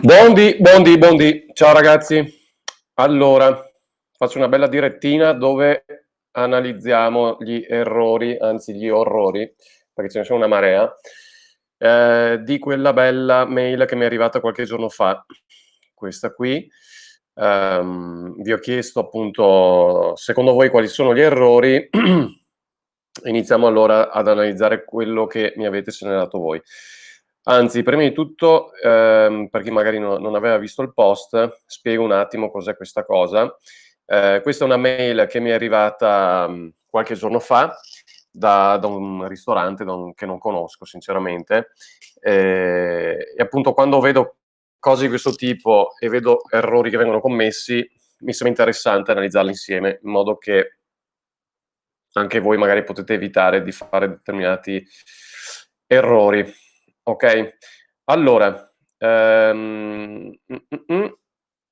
Buondì. Ciao ragazzi. Allora, faccio una bella direttina dove analizziamo gli errori, anzi gli orrori, perché ce ne sono una marea, di quella bella mail che mi è arrivata qualche giorno fa. Questa qui. Vi ho chiesto appunto, secondo voi quali sono gli errori? Iniziamo allora ad analizzare quello che mi avete segnalato voi. Anzi, prima di tutto, per chi magari non aveva visto il post, spiego un attimo cos'è questa cosa. Questa è una mail che mi è arrivata qualche giorno fa da un ristorante che non conosco sinceramente, e appunto quando vedo cose di questo tipo e vedo errori che vengono commessi, mi sembra interessante analizzarli insieme, in modo che anche voi magari potete evitare di fare determinati errori, ok? Allora,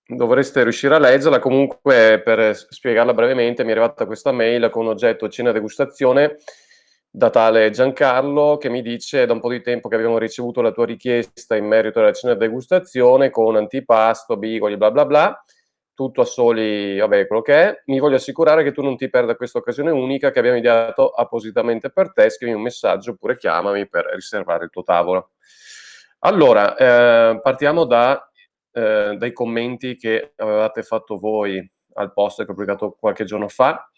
dovreste riuscire a leggerla. Comunque, per spiegarla brevemente, mi è arrivata questa mail con oggetto cena degustazione da tale Giancarlo, che mi dice: da un po' di tempo che abbiamo ricevuto la tua richiesta in merito alla cena degustazione con antipasto, bigoli, bla bla bla, tutto a soli, vabbè, quello che è. Mi voglio assicurare che tu non ti perda questa occasione unica che abbiamo ideato appositamente per te. Scrivi un messaggio oppure chiamami per riservare il tuo tavolo. Allora, partiamo dai commenti che avevate fatto voi al post che ho pubblicato qualche giorno fa,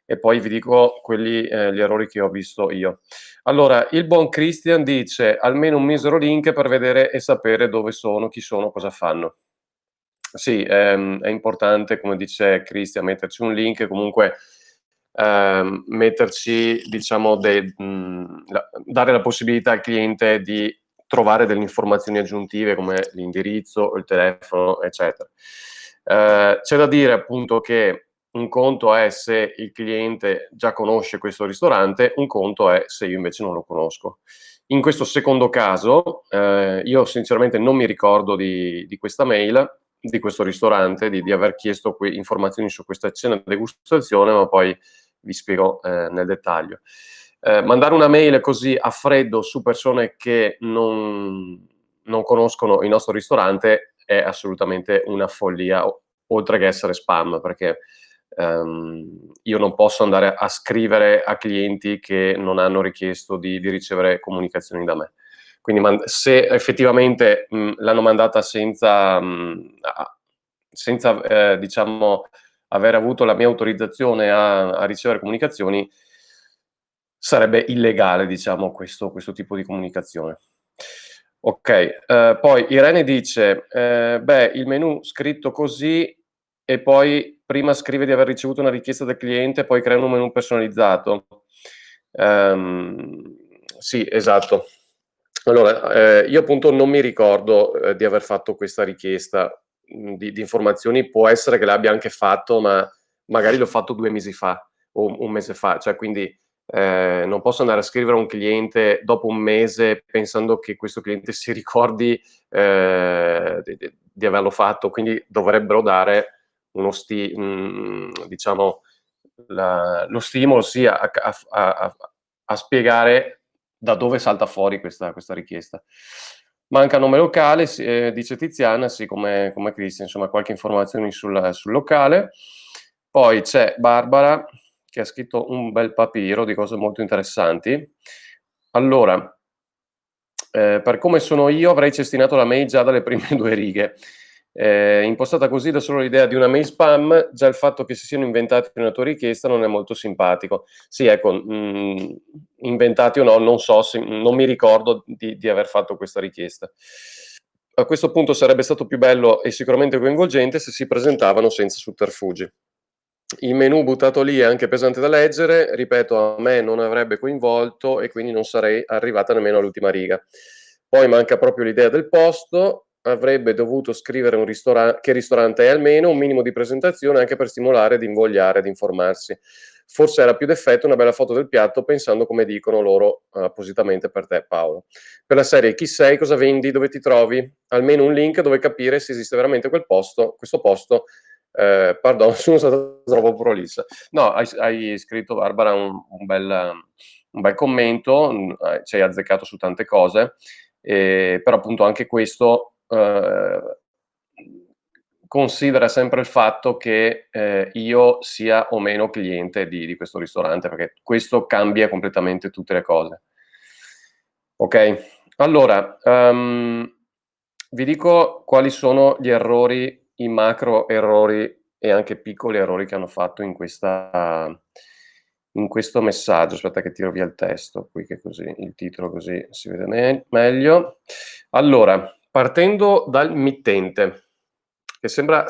e poi vi dico quelli, gli errori che ho visto io. Allora, il buon Christian dice: almeno un misero link per vedere e sapere dove sono, chi sono, cosa fanno. Sì, è importante, come dice Christian, metterci un link, comunque metterci, diciamo, dare la possibilità al cliente di trovare delle informazioni aggiuntive come l'indirizzo, il telefono, eccetera. C'è da dire appunto che un conto è se il cliente già conosce questo ristorante, un conto è se io invece non lo conosco. In questo secondo caso, io sinceramente non mi ricordo di questa mail, di questo ristorante, di aver chiesto informazioni su questa cena degustazione, ma poi vi spiego nel dettaglio. Mandare una mail così a freddo su persone che non conoscono il nostro ristorante è assolutamente una follia, oltre che essere spam, perché io non posso andare a scrivere a clienti che non hanno richiesto di ricevere comunicazioni da me. Quindi se effettivamente l'hanno mandata senza diciamo, aver avuto la mia autorizzazione a ricevere comunicazioni, sarebbe illegale, diciamo, questo tipo di comunicazione. Ok, poi Irene dice: beh, il menù scritto così e poi prima scrive di aver ricevuto una richiesta del cliente, poi crea un menù personalizzato. Sì, esatto. Allora, io appunto non mi ricordo di aver fatto questa richiesta di informazioni. Può essere che l'abbia anche fatto, ma magari l'ho fatto 2 mesi fa o un mese fa, cioè quindi non posso andare a scrivere a un cliente dopo un mese pensando che questo cliente si ricordi di averlo fatto, quindi dovrebbero dare diciamo, lo stimolo sia a spiegare da dove salta fuori questa richiesta. Manca nome locale, dice Tiziana, sì, come Cristian, insomma, qualche informazione sul locale. Poi c'è Barbara che ha scritto un bel papiro di cose molto interessanti. Allora, per come sono io avrei cestinato la mail già dalle prime 2 righe. Impostata così da solo l'idea di una mail spam, già il fatto che si siano inventati una tua richiesta non è molto simpatico. Sì, ecco, inventati o no, non so, non mi ricordo di aver fatto questa richiesta. A questo punto sarebbe stato più bello e sicuramente coinvolgente se si presentavano senza sotterfugi. Il menù buttato lì è anche pesante da leggere, ripeto, a me non avrebbe coinvolto e quindi non sarei arrivata nemmeno all'ultima riga. Poi manca proprio l'idea del posto, avrebbe dovuto scrivere che ristorante è, almeno un minimo di presentazione anche per stimolare ed invogliare ad informarsi. Forse era più d'effetto una bella foto del piatto, pensando come dicono loro appositamente per te, Paolo. Per la serie chi sei, cosa vendi, dove ti trovi? Almeno un link dove capire se esiste veramente questo posto. Pardon, sono stato troppo prolissa. No, hai scritto, Barbara, un bel commento, ci hai azzeccato su tante cose, però appunto anche questo considera sempre il fatto che io sia o meno cliente di questo ristorante, perché questo cambia completamente tutte le cose. Ok, allora vi dico quali sono gli errori, i macro errori e anche piccoli errori che hanno fatto in questo messaggio. Aspetta che tiro via il testo, qui che così il titolo così si vede meglio. Allora, partendo dal mittente, che sembra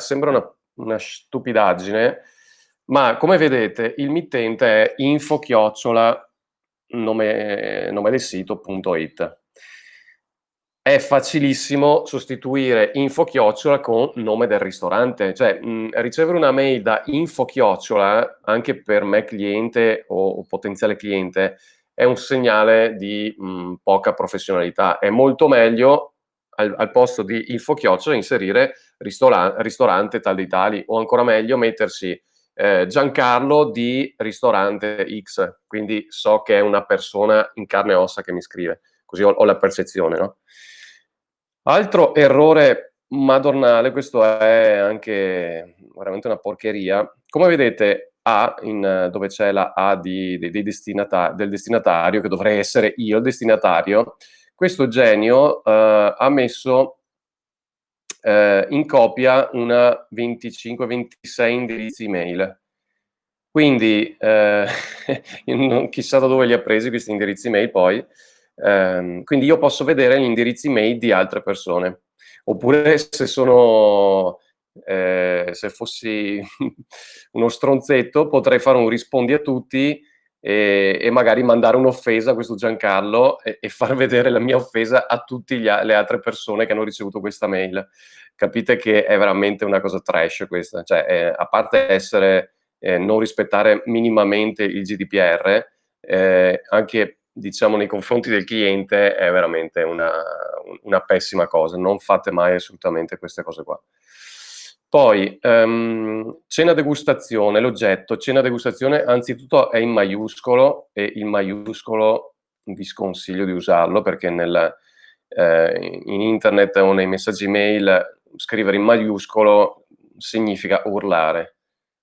una stupidaggine, ma come vedete il mittente è info chiocciola nome del sito.it. È facilissimo sostituire info chiocciola con nome del ristorante, cioè ricevere una mail da info chiocciola, anche per me cliente o potenziale cliente, è un segnale di poca professionalità. È molto meglio al posto di info chiocciola inserire ristorante tal dei tali, o ancora meglio mettersi Giancarlo di ristorante X, quindi so che è una persona in carne e ossa che mi scrive, così ho la percezione, no? Altro errore madornale, questo è anche veramente una porcheria. Come vedete dove c'è la A del destinatario, che dovrei essere io il destinatario, questo genio ha messo in copia una 25-26 indirizzi email. Quindi chissà da dove li ha presi questi indirizzi email poi. Quindi io posso vedere gli indirizzi email di altre persone. Oppure se fossi uno stronzetto, potrei fare un rispondi a tutti e magari mandare un'offesa a questo Giancarlo e far vedere la mia offesa a tutte le altre persone che hanno ricevuto questa mail. Capite che è veramente una cosa trash questa. Cioè, a parte essere non rispettare minimamente il GDPR, anche diciamo nei confronti del cliente è veramente una pessima cosa. Non fate mai assolutamente queste cose qua. Poi, cena degustazione, l'oggetto cena degustazione anzitutto è in maiuscolo, e il maiuscolo vi sconsiglio di usarlo, perché in internet o nei messaggi mail scrivere in maiuscolo significa urlare.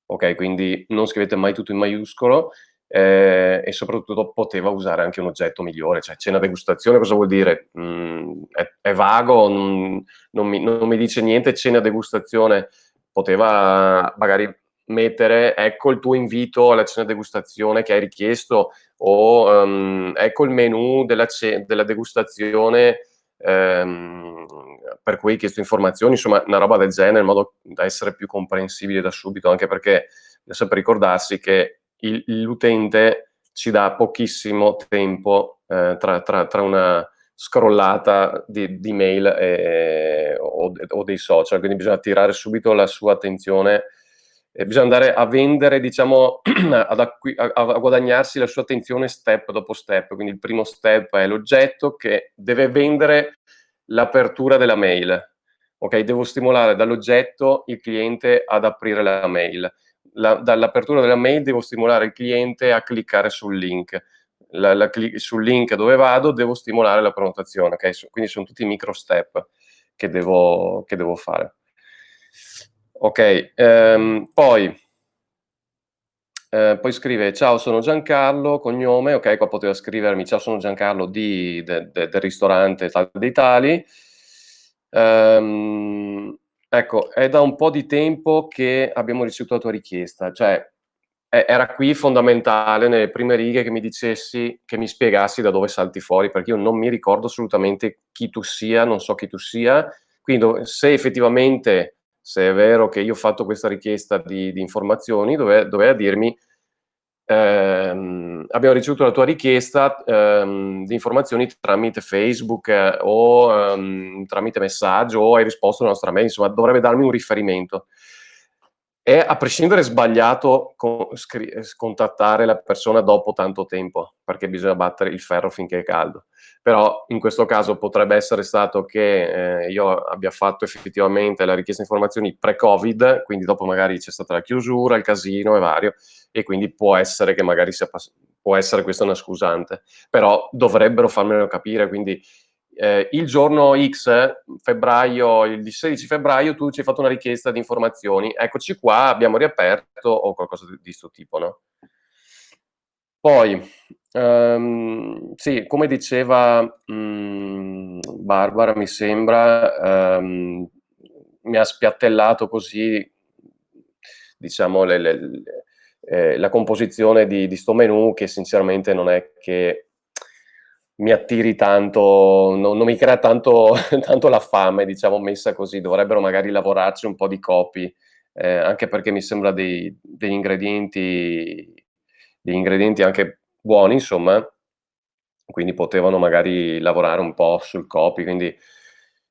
Ok, quindi non scrivete mai tutto in maiuscolo, e soprattutto poteva usare anche un oggetto migliore. Cioè, cena degustazione cosa vuol dire? È vago, non mi dice niente. Cena degustazione poteva magari mettere ecco il tuo invito alla cena degustazione che hai richiesto, o ecco il menù della degustazione per cui hai chiesto informazioni, insomma una roba del genere, in modo da essere più comprensibile da subito, anche perché bisogna sempre ricordarsi che l'utente ci dà pochissimo tempo tra una scrollata di mail o dei social, quindi bisogna attirare subito la sua attenzione e bisogna andare a vendere, diciamo, a guadagnarsi la sua attenzione step dopo step. Quindi il primo step è l'oggetto che deve vendere l'apertura della mail. Ok, devo stimolare dall'oggetto il cliente ad aprire la mail. Dall'apertura della mail devo stimolare il cliente a cliccare sul link. Sul link dove vado devo stimolare la prenotazione. Okay? Quindi sono tutti micro step che devo fare. Ok, poi scrive ciao sono Giancarlo, cognome, ok, qua poteva scrivermi ciao sono Giancarlo del ristorante tal dei tali. Ecco, è da un po' di tempo che abbiamo ricevuto la tua richiesta, cioè era qui fondamentale nelle prime righe che mi dicessi, che mi spiegassi da dove salti fuori, perché io non mi ricordo assolutamente chi tu sia, non so chi tu sia, quindi se effettivamente, se è vero che io ho fatto questa richiesta di informazioni, doveva dirmi abbiamo ricevuto la tua richiesta di informazioni tramite Facebook o tramite messaggio, o hai risposto alla nostra mail, insomma dovrebbe darmi un riferimento. È a prescindere sbagliato contattare la persona dopo tanto tempo, perché bisogna battere il ferro finché è caldo. Però in questo caso potrebbe essere stato che io abbia fatto effettivamente la richiesta di informazioni pre-Covid, quindi dopo magari c'è stata la chiusura, il casino e vario, e quindi può essere che magari può essere questa una scusante. Però dovrebbero farmelo capire, quindi il giorno X, febbraio, il 16 febbraio, tu ci hai fatto una richiesta di informazioni, eccoci qua, abbiamo riaperto o qualcosa di sto tipo, no? Poi, sì, come diceva, Barbara mi sembra, mi ha spiattellato così, diciamo la composizione di 'sto menù che sinceramente non è che mi attiri tanto, non mi crea tanto tanto la fame, diciamo, messa così. Dovrebbero magari lavorarci un po' di copy, anche perché mi sembra degli ingredienti anche buoni, insomma, quindi potevano magari lavorare un po' sul copy, quindi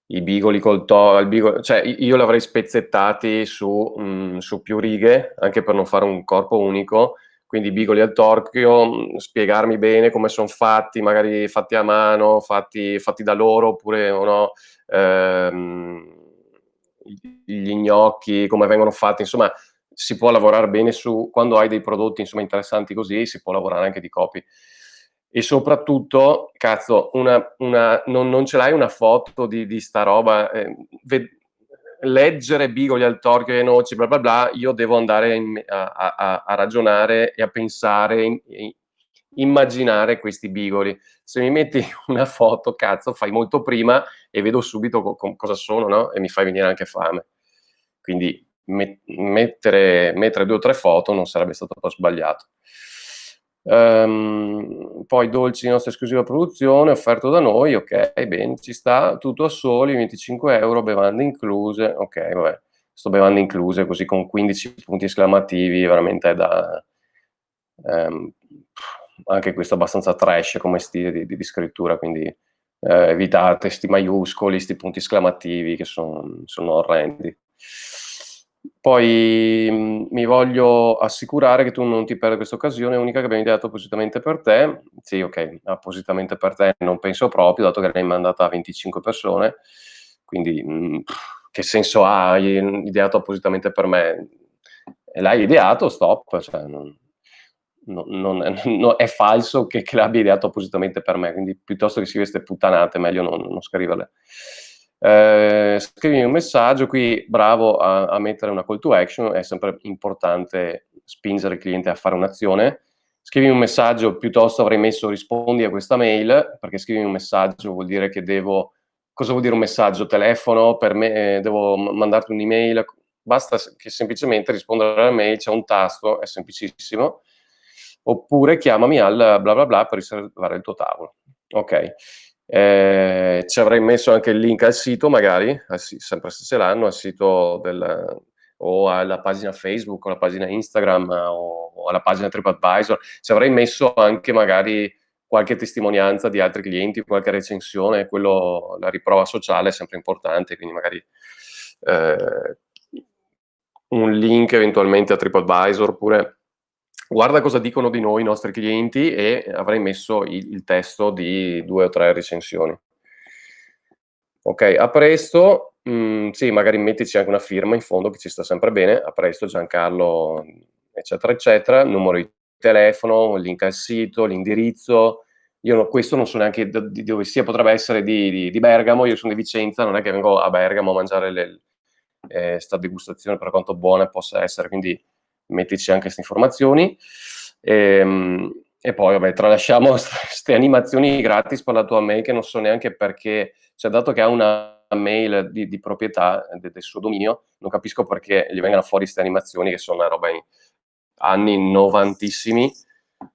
i bigoli il cioè io li avrei spezzettati su più righe, anche per non fare un corpo unico, quindi i bigoli al torchio, spiegarmi bene come son fatti, magari fatti a mano, fatti da loro oppure o no, gli gnocchi, come vengono fatti, insomma si può lavorare bene su quando hai dei prodotti, insomma, interessanti così, si può lavorare anche di copy. E soprattutto, cazzo, non ce l'hai una foto di 'sta roba? Leggere bigoli al torchio e noci, bla bla bla, io devo andare a ragionare e a pensare, immaginare questi bigoli. Se mi metti una foto, cazzo, fai molto prima e vedo subito cosa sono, no, e mi fai venire anche fame. Quindi mettere 2 o 3 foto non sarebbe stato poi sbagliato. Poi dolci di nostra esclusiva produzione, offerto da noi, okay, bene, ci sta, tutto a soli 25 €, bevande incluse, okay, vabbè. 'Sto bevande incluse così con 15 punti esclamativi, veramente è da ehm, anche questo abbastanza trash come stile di scrittura, quindi, evitate 'sti maiuscoli, 'sti punti esclamativi che sono orrendi. Poi, mi voglio assicurare che tu non ti perda questa occasione unica che abbiamo ideato appositamente per te. Sì, okay, appositamente per te non penso proprio, dato che l'hai mandata a 25 persone, quindi, che senso ha? Hai ideato appositamente per me? L'hai ideato, stop, cioè non no, è falso che l'abbia ideato appositamente per me, quindi piuttosto che scrivere 'ste puttanate meglio non scriverle. Scrivimi un messaggio, qui bravo a mettere una call to action, è sempre importante spingere il cliente a fare un'azione. Scrivimi un messaggio, piuttosto avrei messo rispondi a questa mail, perché scrivimi un messaggio vuol dire che devo cosa vuol dire un messaggio? Telefono, per me devo mandarti un'email, basta che semplicemente rispondere alla mail, c'è un tasto, è semplicissimo, oppure chiamami al bla bla bla per riservare il tuo tavolo. Ok. Ci avrei messo anche il link al sito magari, sempre se ce l'hanno, al sito o alla pagina Facebook, o alla pagina Instagram, o alla pagina TripAdvisor. Ci avrei messo anche magari qualche testimonianza di altri clienti, qualche recensione, la riprova sociale è sempre importante, quindi magari eh, un link eventualmente a TripAdvisor, oppure guarda cosa dicono di noi i nostri clienti, e avrei messo il testo di 2 o 3 recensioni. Okay, a presto, sì, magari mettici anche una firma in fondo che ci sta sempre bene. A presto Giancarlo, eccetera, eccetera, numero di telefono, link al sito, l'indirizzo. Io questo non so neanche di dove sia, potrebbe essere di Bergamo, io son di Vicenza, non è che vengo a Bergamo a mangiare 'sta degustazione, per quanto buona possa essere, quindi mettici anche 'ste informazioni. E poi vabbè, tralasciamo 'ste animazioni gratis per la tua mail, che non so neanche perché, cioè dato che ha una mail di proprietà del suo dominio, non capisco perché gli vengano fuori 'ste animazioni che sono una roba in anni novantissimi,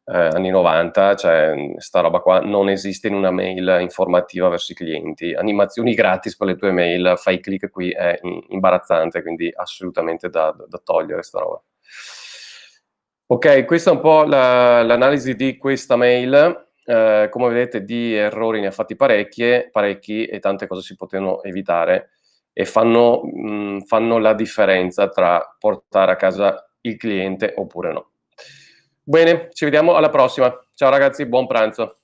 anni '90, cioè, 'sta roba qua non esiste in una mail informativa verso i clienti. Animazioni gratis per le tue mail, fai clic qui, è imbarazzante, quindi assolutamente da togliere 'sta roba. Okay, questa è un po' l'analisi di questa mail. Come vedete di errori ne ha fatti parecchi, e tante cose si potevano evitare, e fanno la differenza tra portare a casa il cliente oppure no. Bene, ci vediamo alla prossima. Ciao ragazzi, buon pranzo.